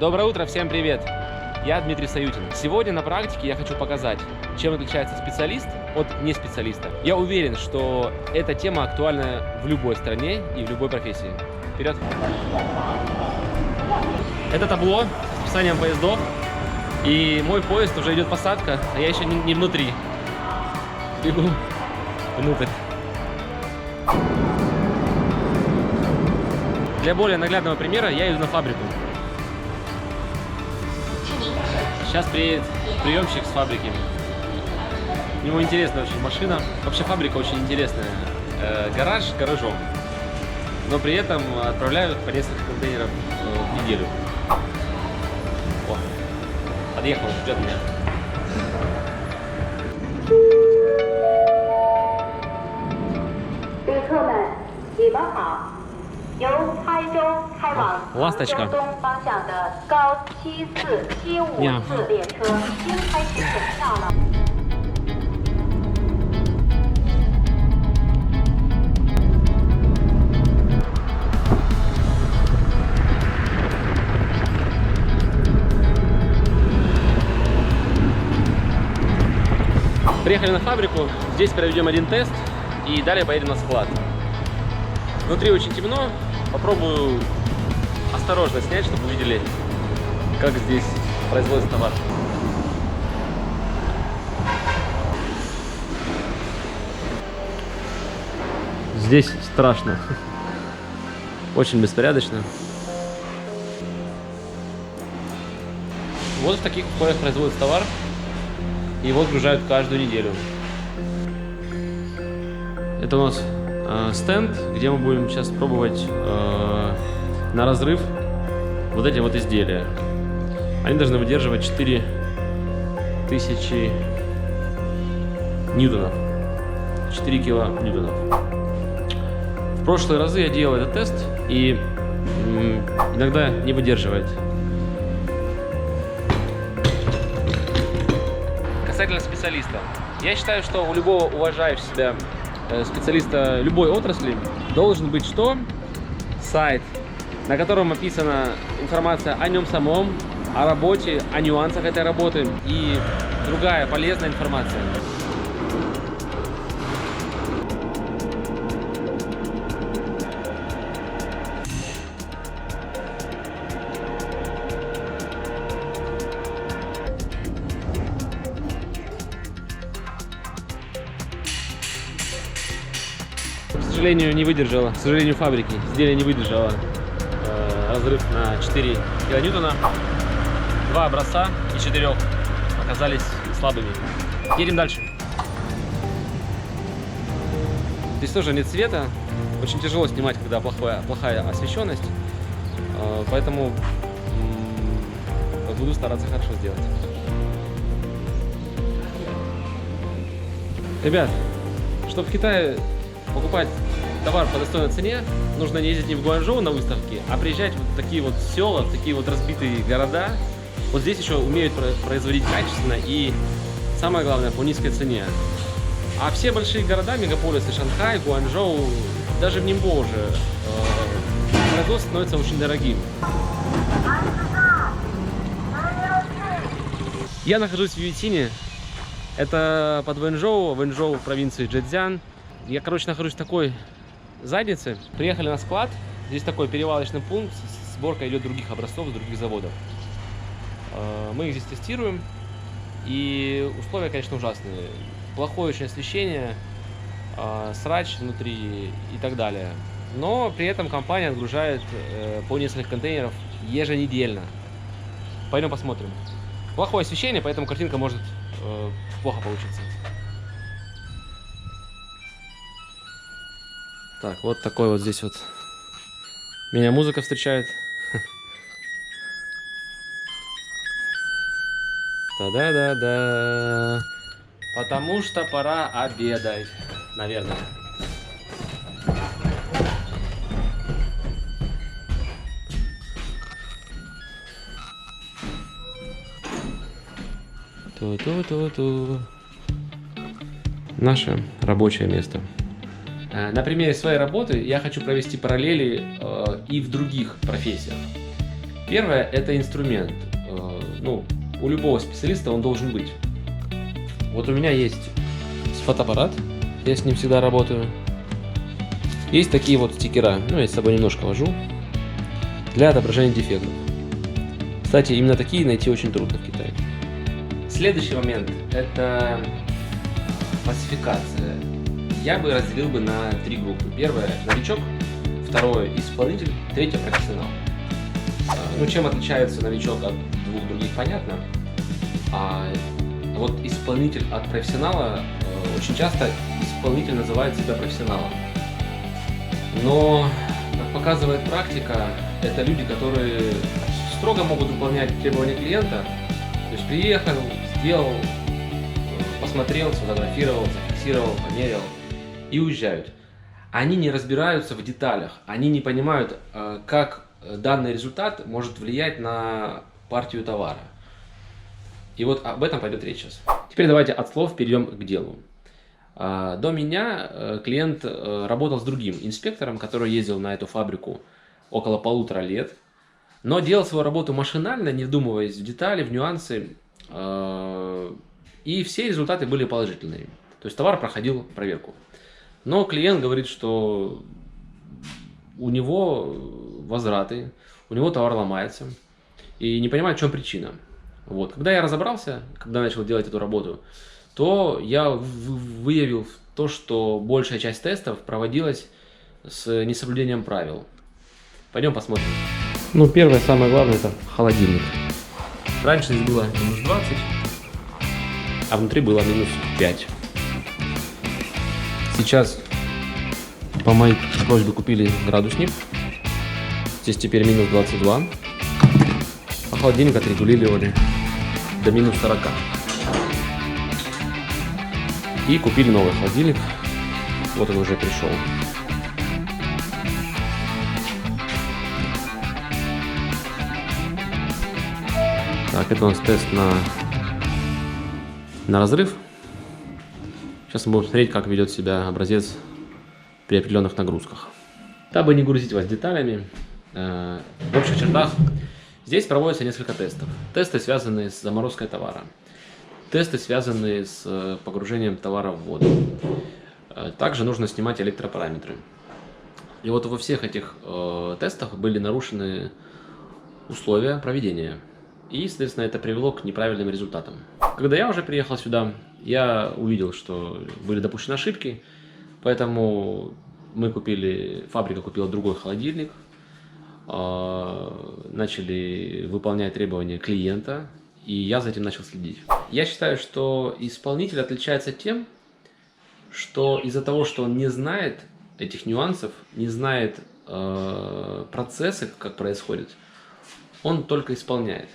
Доброе утро, всем привет! Я Дмитрий Саютин. Сегодня на практике я хочу показать, чем отличается специалист от неспециалиста. Я уверен, что эта тема актуальна в любой стране и в любой профессии. Вперед! Это табло с расписанием поездов. И мой поезд уже идет посадка, а я еще не внутри. Бегу внутрь. Для более наглядного примера я иду на фабрику. Сейчас приедет приемщик с фабрики. У него интересная очень машина. Вообще фабрика очень интересная. Гараж гаражом. Но при этом отправляют по несколько контейнеров в неделю. О, подъехал, ждет меня. Ласточка. Приехали на фабрику, здесь проведем один тест и далее поедем на склад. Внутри очень темно, попробую осторожно снять, чтобы вы видели, как здесь производится товар. Здесь страшно, очень беспорядочно. Вот в таких условиях производится товар. Его сгружают каждую неделю. Это у нас стенд, где мы будем сейчас пробовать на разрыв вот эти вот изделия. Они должны выдерживать 4000 ньютонов. 4 килоньютонов. В прошлые разы я делал этот тест и иногда не выдерживает. Касательно специалиста. Я считаю, что у любого уважающего себя специалиста любой отрасли должен быть что? Сайт, на котором описана информация о нем самом, о работе, о нюансах этой работы и другая полезная информация. К сожалению, не выдержала, к сожалению, фабрики, изделие не выдержало разрыв на 4 килоньютона. 2 образца из 4 оказались слабыми. Едем дальше. Здесь тоже нет света, очень тяжело снимать, когда плохая освещенность, поэтому буду стараться хорошо сделать. Ребят, чтобы в Китае покупать товар по достойной цене, нужно не ездить не в Гуанчжоу на выставке, а приезжать в такие вот села, в такие вот разбитые города. Вот здесь еще умеют производить качественно и, самое главное, по низкой цене. А все большие города, мегаполисы, Шанхай, Гуанчжоу, даже в Нимбо уже производство становится очень дорогим. Я нахожусь в Юйтине, это под Вэньчжоу в провинции Чжэцзян. Я, нахожусь в такой заднице. Приехали на склад. Здесь такой перевалочный пункт. Сборка идет других образцов с других заводов. Мы их здесь тестируем. И условия, конечно, ужасные. Плохое очень освещение, срач внутри и так далее. Но при этом компания отгружает по несколько контейнеров еженедельно. Пойдем посмотрим. Плохое освещение, поэтому картинка может плохо получиться. Так, вот такой вот здесь вот меня музыка встречает. Та-да-да-да. Потому что пора обедать, наверное. Ту-ту-ту-ту. Наше рабочее место. На примере своей работы я хочу провести параллели и в других профессиях. Первое – это инструмент. Ну, у любого специалиста он должен быть. Вот у меня есть фотоаппарат, я с ним всегда работаю. Есть такие вот стикера, ну, я с собой немножко вожу, для отображения дефектов. Кстати, именно такие найти очень трудно в Китае. Следующий момент – это классификация. Я бы разделил бы на 3 группы. Первое – новичок, второе – исполнитель, третье – профессионал. Ну, чем отличается новичок от двух других, понятно. А вот исполнитель от профессионала, очень часто исполнитель называет себя профессионалом. Но, как показывает практика, это люди, которые строго могут выполнять требования клиента. То есть приехал, сделал, посмотрел, сфотографировал, зафиксировал, померил и уезжают. Они не разбираются в деталях, они не понимают, как данный результат может влиять на партию товара. И вот об этом пойдет речь сейчас. Теперь давайте от слов перейдем к делу. До меня клиент работал с другим инспектором, который ездил на эту фабрику около 1,5 лет, но делал свою работу машинально, не вдумываясь в детали, в нюансы, и все результаты были положительные. То есть товар проходил проверку. Но клиент говорит, что у него возвраты, у него товар ломается, и не понимает, в чем причина. Вот. Когда я разобрался, когда начал делать эту работу, то я выявил то, что большая часть тестов проводилась с несоблюдением правил. Пойдем посмотрим. Ну, первое, самое главное, это холодильник. Раньше здесь было минус 20, а внутри было минус 5. Сейчас по моей просьбе купили градусник. Здесь теперь минус 22. А холодильник отрегулировали до минус 40. И купили новый холодильник. Вот он уже пришел. Так, это у нас тест на разрыв. Сейчас мы будем смотреть, как ведет себя образец при определенных нагрузках. Дабы не грузить вас деталями, в общих чертах здесь проводится несколько тестов. Тесты, связанные с заморозкой товара. Тесты, связанные с погружением товара в воду. Также нужно снимать электропараметры. И вот во всех этих тестах были нарушены условия проведения. И, соответственно, это привело к неправильным результатам. Когда я уже приехал сюда, я увидел, что были допущены ошибки. Поэтому фабрика купила другой холодильник. Начали выполнять требования клиента. И я за этим начал следить. Я считаю, что исполнитель отличается тем, что из-за того, что он не знает этих нюансов, не знает процессы, как происходит, он только исполняет.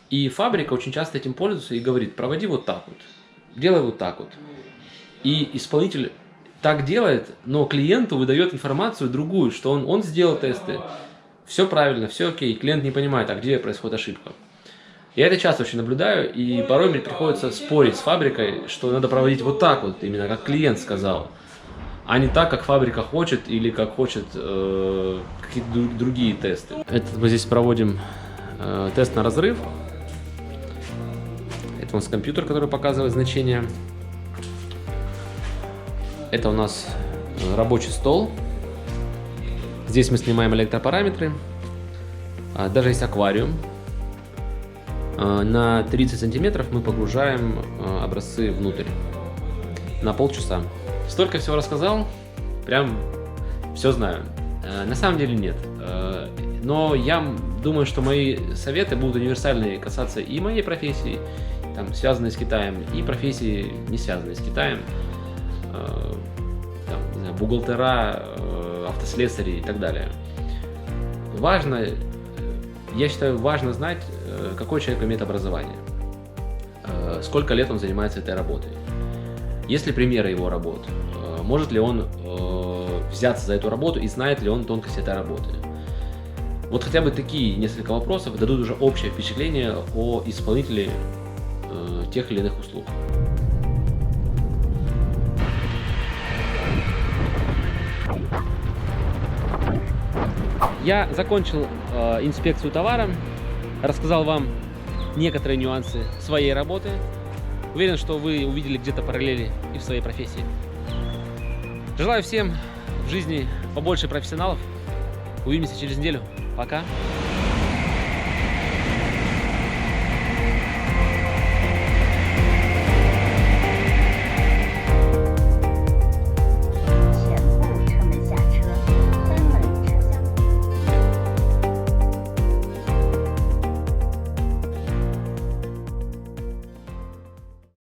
И фабрика очень часто этим пользуется и говорит: проводи вот так вот, делай вот так вот. И исполнитель так делает, но клиенту выдает информацию другую, что он сделал тесты, все правильно, все окей, клиент не понимает, а где происходит ошибка. Я это часто очень наблюдаю, и порой мне приходится спорить с фабрикой, что надо проводить вот так вот, именно как клиент сказал, а не так, как фабрика хочет или как хочет какие-то другие тесты. Это мы здесь проводим тест на разрыв. Это у нас компьютер, который показывает значения. Это у нас рабочий стол. Здесь мы снимаем электропараметры. Даже есть аквариум. На 30 сантиметров мы погружаем образцы внутрь на полчаса. Столько всего рассказал, прям все знаю. На самом деле нет. Но я думаю, что мои советы будут универсальные, касаться и моей профессии, там, связанной с Китаем, и профессии, не связанной с Китаем. Там, не знаю, бухгалтера, автослесари и так далее. Я считаю, важно знать, какой человек имеет образование, сколько лет он занимается этой работой, есть ли примеры его работ, может ли он взяться за эту работу и знает ли он тонкости этой работы. Вот хотя бы такие несколько вопросов дадут уже общее впечатление о исполнителе тех или иных услуг. Я закончил инспекцию товара, рассказал вам некоторые нюансы своей работы. Уверен, что вы увидели где-то параллели и в своей профессии. Желаю всем в жизни побольше профессионалов. Увидимся через неделю. Пока.